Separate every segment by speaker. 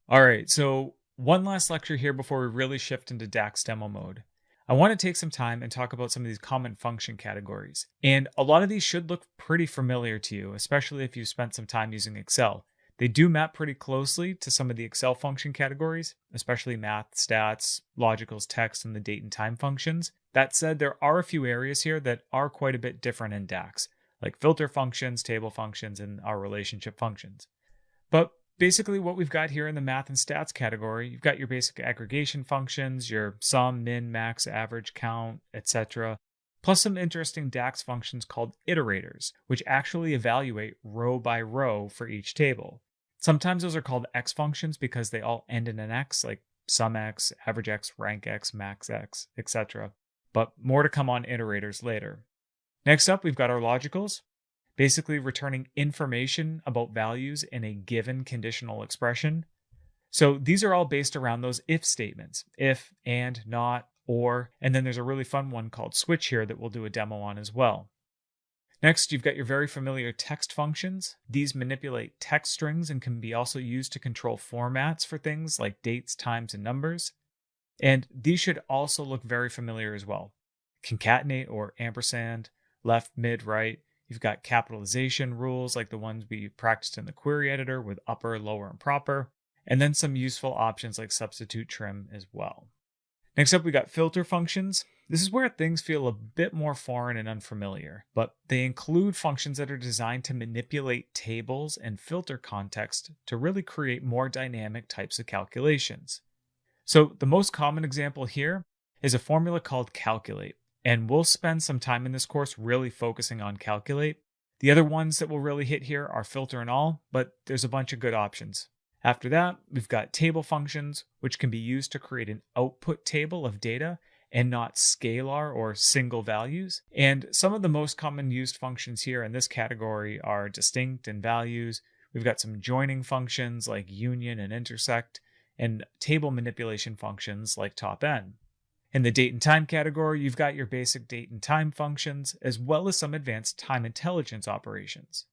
Speaker 1: All right, so one last lecture here before we really shift into DAX demo mode. I want to take some time and talk about some of these common function categories. And a lot of these should look pretty familiar to you, especially if you've spent some time using Excel. They do map pretty closely to some of the Excel function categories, especially math, stats, logicals, text, and the date and time functions. That said, there are a few areas here that are quite a bit different in DAX, like filter functions, table functions, and our relationship functions. But basically what we've got here in the math and stats category, you've got your basic aggregation functions, your sum, min, max, average, count, etc. Plus some interesting DAX functions called iterators, which actually evaluate row by row for each table. Sometimes those are called X functions because they all end in an X, like sum X, average X, rank X, max X, etc. But more to come on iterators later. Next up, we've got our logicals, basically returning information about values in a given conditional expression. So these are all based around those if statements, if, and, not, or, and then there's a really fun one called switch here that we'll do a demo on as well. Next, you've got your very familiar text functions. These manipulate text strings and can be also used to control formats for things like dates, times, and numbers. And these should also look very familiar as well. Concatenate or ampersand, left, mid, right. You've got capitalization rules like the ones we practiced in the query editor with upper, lower, and proper, and then some useful options like substitute, trim as well. Next up, we got filter functions. This is where things feel a bit more foreign and unfamiliar, but they include functions that are designed to manipulate tables and filter context to really create more dynamic types of calculations. So the most common example here is a formula called calculate. And we'll spend some time in this course really focusing on calculate. The other ones that we'll really hit here are filter and all, but there's a bunch of good options. After that, we've got table functions, which can be used to create an output table of data and not scalar or single values. And some of the most common used functions here in this category are distinct and values. We've got some joining functions like union and intersect, and table manipulation functions like top n. In the date and time category, you've got your basic date and time functions, as well as some advanced time intelligence operations.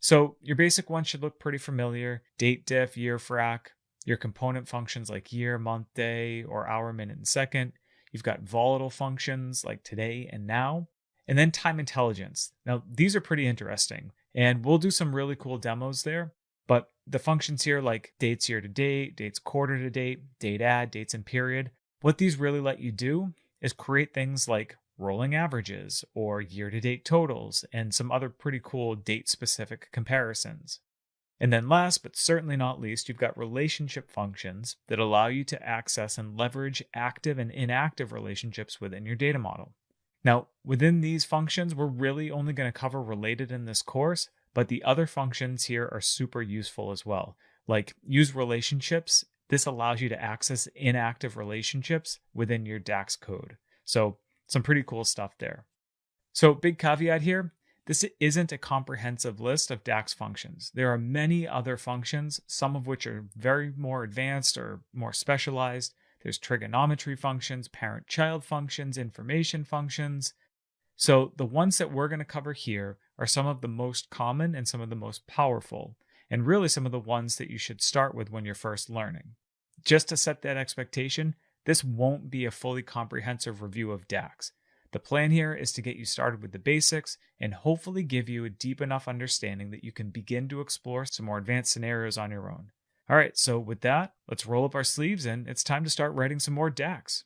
Speaker 1: So your basic ones should look pretty familiar: date, diff, year, frac, your component functions like year, month, day, or hour, minute, and second. You've got volatile functions like today and now, and then time intelligence. Now, these are pretty interesting, and we'll do some really cool demos there. But the functions here like dates year to date, dates quarter to date, date add, dates and period, what these really let you do is create things like rolling averages or year-to-date totals and some other pretty cool date-specific comparisons. And then last but certainly not least, you've got relationship functions that allow you to access and leverage active and inactive relationships within your data model. Now, within these functions, we're really only going to cover related in this course, but the other functions here are super useful as well, like use relationships. This allows you to access inactive relationships within your DAX code. So some pretty cool stuff there. So big caveat here, this isn't a comprehensive list of DAX functions. There are many other functions, some of which are very more advanced or more specialized. There's trigonometry functions, parent-child functions, information functions. So the ones that we're going to cover here are some of the most common and some of the most powerful, and really some of the ones that you should start with when you're first learning. Just to set that expectation, this won't be a fully comprehensive review of DAX. The plan here is to get you started with the basics and hopefully give you a deep enough understanding that you can begin to explore some more advanced scenarios on your own. All right, so with that, let's roll up our sleeves and it's time to start writing some more DAX.